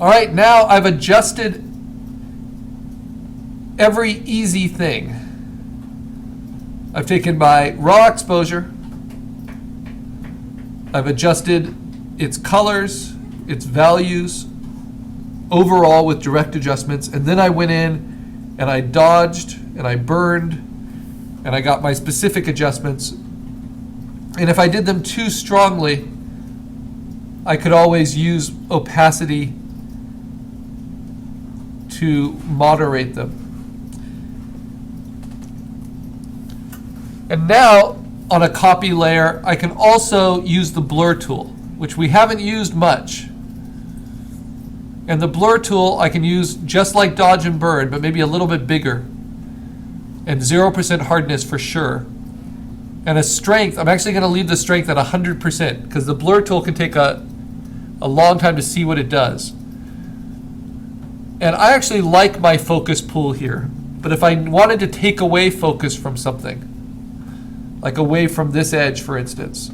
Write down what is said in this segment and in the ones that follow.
All right, now I've adjusted every easy thing. I've taken my raw exposure, I've adjusted its colors, its values, overall with direct adjustments, and then I went in and I dodged and I burned and I got my specific adjustments. And if I did them too strongly, I could always use opacity to moderate them. And now on a copy layer, I can also use the blur tool, which we haven't used much. And the blur tool I can use just like dodge and burn, but maybe a little bit bigger. And 0% hardness for sure. And a strength, I'm actually going to leave the strength at 100% because the blur tool can take a long time to see what it does. And I actually like my focus pool here. But if I wanted to take away focus from something, like away from this edge, for instance,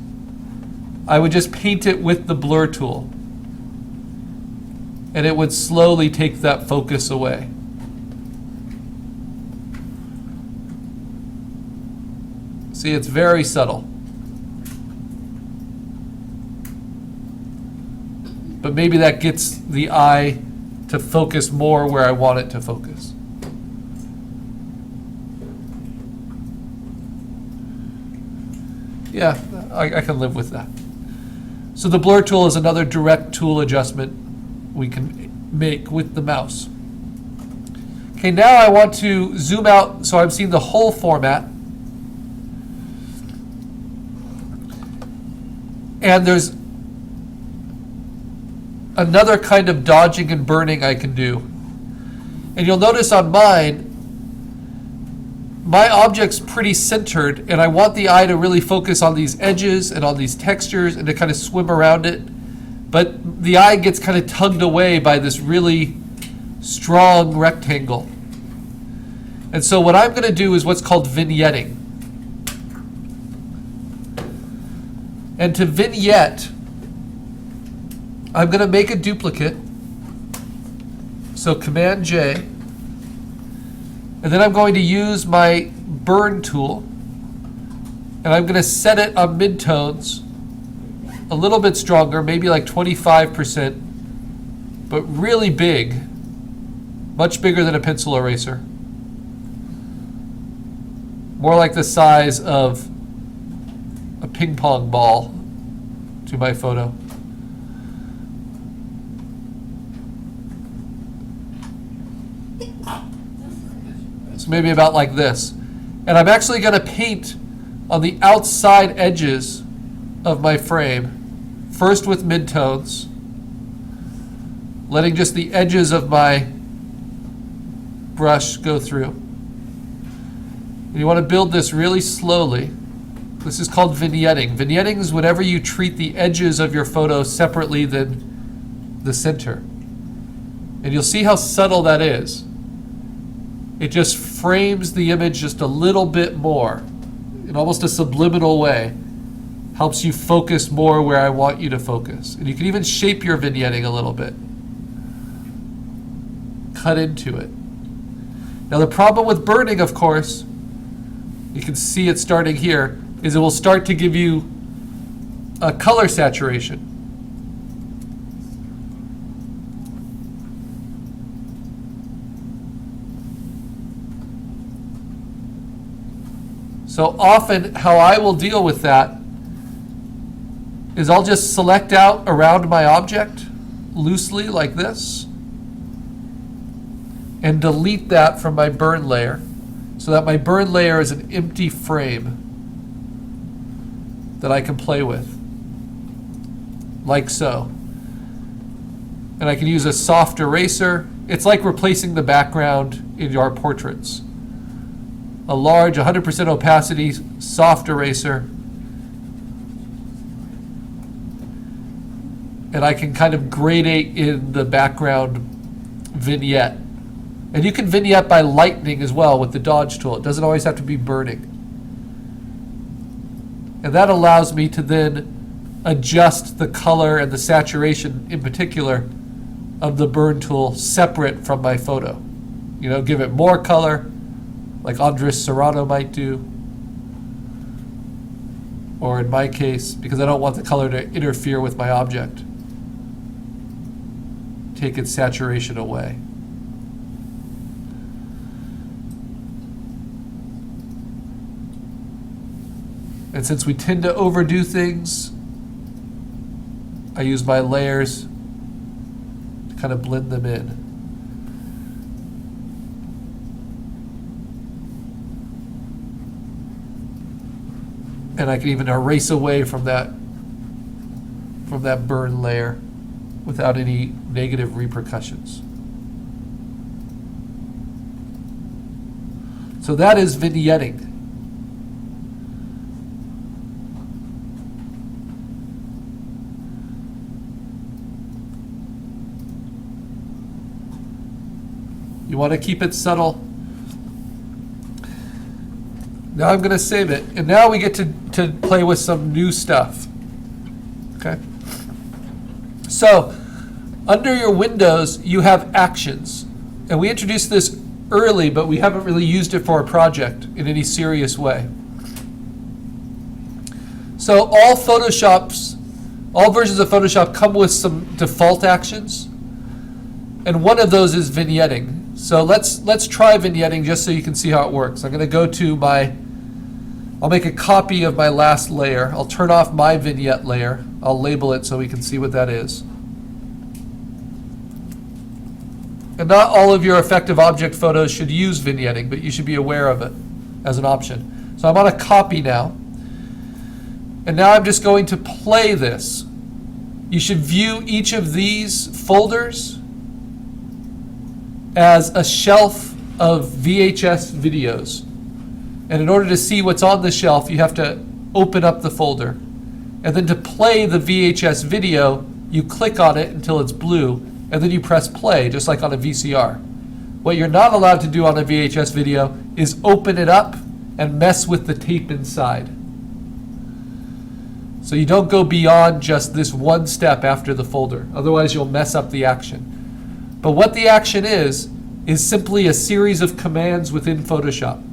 I would just paint it with the blur tool. And it would slowly take that focus away. See, it's very subtle. But maybe that gets the eye to focus more where I want it to focus. Yeah, I can live with that. So the blur tool is another direct tool adjustment we can make with the mouse. Okay, now I want to zoom out so I'm seeing the whole format. And there's another kind of dodging and burning I can do. And you'll notice on mine, my object's pretty centered, and I want the eye to really focus on these edges and on these textures and to kind of swim around it. But the eye gets kind of tugged away by this really strong rectangle. And so what I'm going to do is what's called vignetting. And to vignette, I'm going to make a duplicate. So Command J. And then I'm going to use my burn tool. And I'm going to set it on midtones a little bit stronger, maybe like 25%, but really big, much bigger than a pencil eraser. More like the size of a ping pong ball to my photo. So maybe about like this. And I'm actually going to paint on the outside edges of my frame, first with midtones, letting just the edges of my brush go through. And you want to build this really slowly. This is called vignetting. Vignetting is whenever you treat the edges of your photo separately than the center. And you'll see how subtle that is. It just frames the image just a little bit more in almost a subliminal way. Helps you focus more where I want you to focus. And you can even shape your vignetting a little bit. Cut into it. Now the problem with burning, of course, you can see it starting here, is it will start to give you a color saturation. So often how I will deal with that is I'll just select out around my object loosely like this and delete that from my burn layer so that my burn layer is an empty frame that I can play with, like so. And I can use a soft eraser. It's like replacing the background in your portraits. A large 100% opacity soft eraser. And I can kind of gradate in the background vignette. And you can vignette by lightening as well with the dodge tool. It doesn't always have to be burning. And that allows me to then adjust the color and the saturation in particular of the burn tool separate from my photo. You know, give it more color, like Andres Serrano might do. Or in my case, because I don't want the color to interfere with my object, take its saturation away. And since we tend to overdo things, I use my layers to kind of blend them in. And I can even erase away from that burn layer without any negative repercussions. So that is vignetting. You want to keep it subtle. Now I'm going to save it. And now we get to play with some new stuff. Okay? So, under your windows, you have actions. And we introduced this early, but we haven't really used it for a project in any serious way. So all versions of Photoshop come with some default actions. And one of those is vignetting. So let's try vignetting just so you can see how it works. I'm going to go to I'll make a copy of my last layer. I'll turn off my vignette layer. I'll label it so we can see what that is. And not all of your effective object photos should use vignetting, but you should be aware of it as an option. So I'm on a copy now. And now I'm just going to play this. You should view each of these folders as a shelf of VHS videos. And in order to see what's on the shelf, you have to open up the folder. And then to play the VHS video, you click on it until it's blue, and then you press play, just like on a VCR. What you're not allowed to do on a VHS video is open it up and mess with the tape inside. So you don't go beyond just this one step after the folder. Otherwise, you'll mess up the action. But what the action is simply a series of commands within Photoshop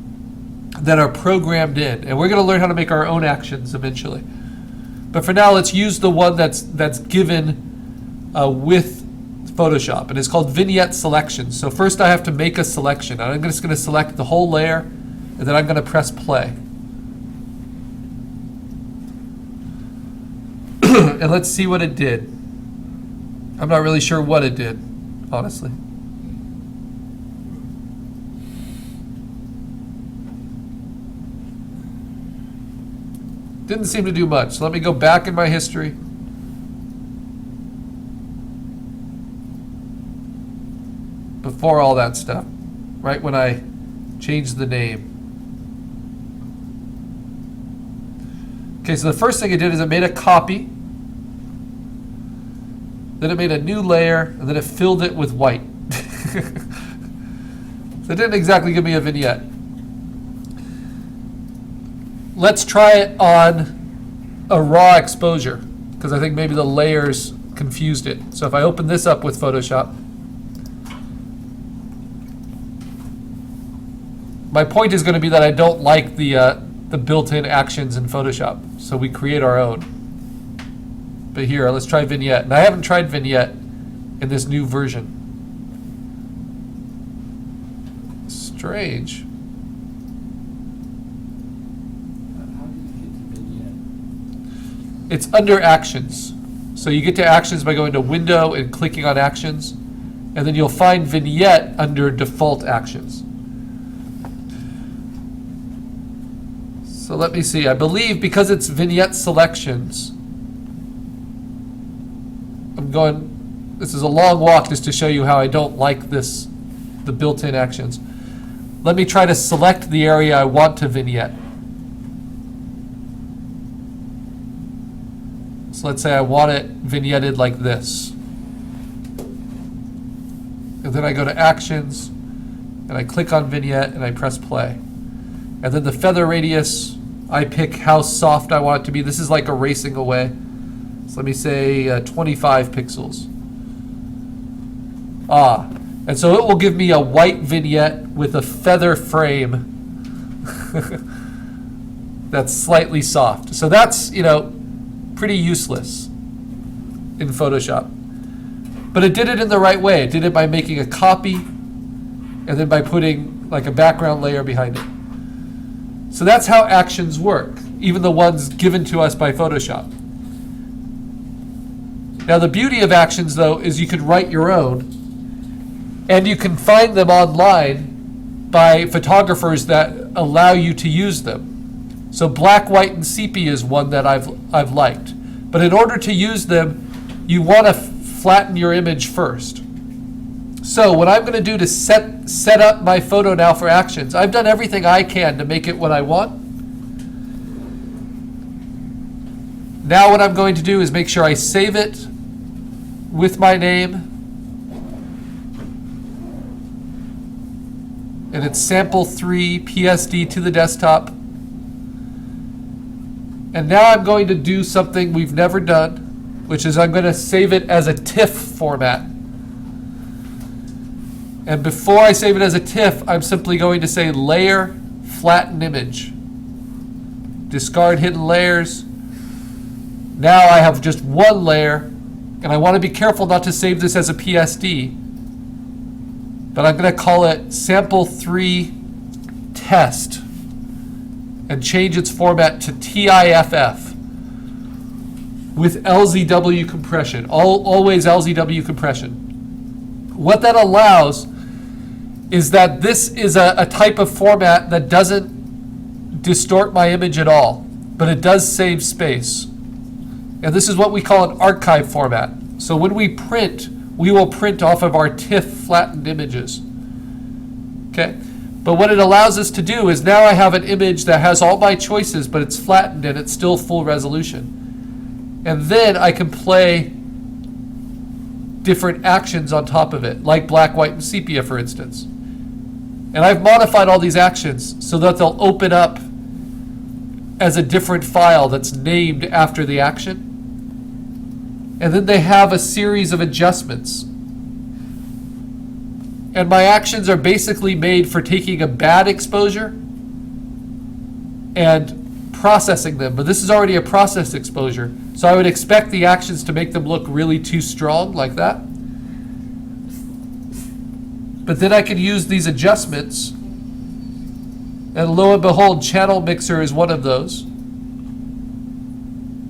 that are programmed in. And we're going to learn how to make our own actions eventually. But for now, let's use the one that's given with Photoshop. And it's called vignette selection. So first I have to make a selection. I'm just going to select the whole layer, and then I'm going to press play. And let's see what it did. I'm not really sure what it did, honestly. Didn't seem to do much. So let me go back in my history. Before all that stuff, right when I changed the name. Okay, so the first thing it did is it made a copy. Then it made a new layer, and then it filled it with white. So it didn't exactly give me a vignette. Let's try it on a raw exposure, because I think maybe the layers confused it. So if I open this up with Photoshop, my point is going to be that I don't like the built-in actions in Photoshop, so we create our own. But here, let's try vignette. And I haven't tried vignette in this new version. Strange. How do you get to vignette? It's under actions. So you get to actions by going to window and clicking on actions, and then you'll find vignette under default actions. So let me see. I believe because it's vignette selections, this is a long walk just to show you how I don't like the built-in actions. Let me try to select the area I want to vignette. So let's say I want it vignetted like this. And then I go to actions, and I click on vignette, and I press play. And then the feather radius, I pick how soft I want it to be. This is like erasing away. So let me say 25 pixels. And so it will give me a white vignette with a feather frame that's slightly soft. So that's, pretty useless in Photoshop. But it did it in the right way. It did it by making a copy and then by putting like a background layer behind it. So that's how actions work, even the ones given to us by Photoshop. Now the beauty of actions, though, is you can write your own, and you can find them online by photographers that allow you to use them. So black, white, and sepia is one that I've liked. But in order to use them, you want to flatten your image first. So what I'm going to do to set up my photo now for actions, I've done everything I can to make it what I want. Now what I'm going to do is make sure I save it with my name. And it's sample 3 PSD to the desktop. And now I'm going to do something we've never done, which is I'm going to save it as a TIFF format. And before I save it as a TIFF, I'm simply going to say layer, flatten image. Discard hidden layers. Now I have just one layer, and I want to be careful not to save this as a PSD. But I'm going to call it sample 3 test and change its format to TIFF with LZW compression, always LZW compression. What that allows is that this is a type of format that doesn't distort my image at all, but it does save space. And this is what we call an archive format. So when we print, we will print off of our TIFF flattened images. Okay? But what it allows us to do is now I have an image that has all my choices, but it's flattened and it's still full resolution. And then I can play different actions on top of it, like black, white, and sepia, for instance. And I've modified all these actions so that they'll open up as a different file that's named after the action. And then they have a series of adjustments. And my actions are basically made for taking a bad exposure and processing them. But this is already a processed exposure. So I would expect the actions to make them look really too strong, like that. But then I can use these adjustments. And lo and behold, channel mixer is one of those.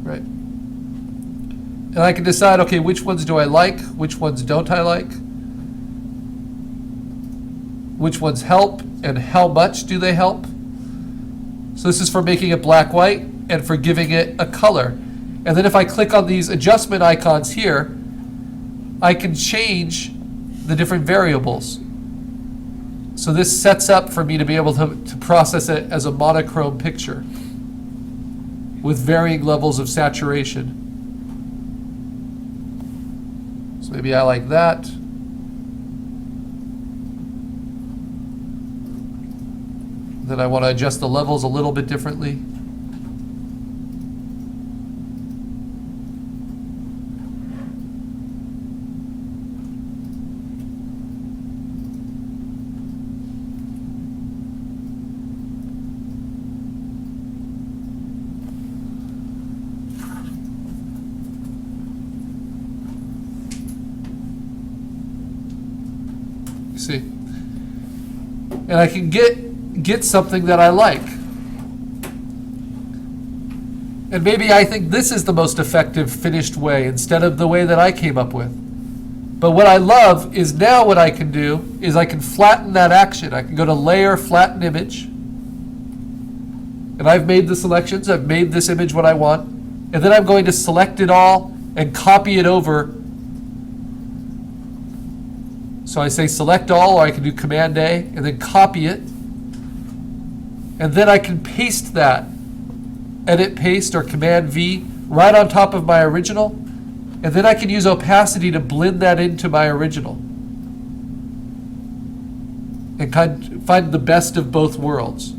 Right. And I can decide, okay, which ones do I like? Which ones don't I like? Which ones help and how much do they help? So this is for making it black-white and for giving it a color. And then if I click on these adjustment icons here, I can change the different variables. So this sets up for me to be able to process it as a monochrome picture with varying levels of saturation. So maybe I like that. Then I want to adjust the levels a little bit differently. You see? And I can get something that I like. And maybe I think this is the most effective finished way instead of the way that I came up with. But what I love is now what I can do is I can flatten that action. I can go to Layer, Flatten Image. And I've made the selections. I've made this image what I want. And then I'm going to select it all and copy it over. So I say select all, or I can do Command A and then copy it. And then I can paste that, edit paste or Command V, right on top of my original. And then I can use opacity to blend that into my original. And find the best of both worlds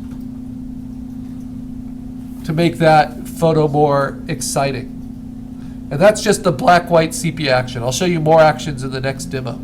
to make that photo more exciting. And that's just the black-white sepia action. I'll show you more actions in the next demo.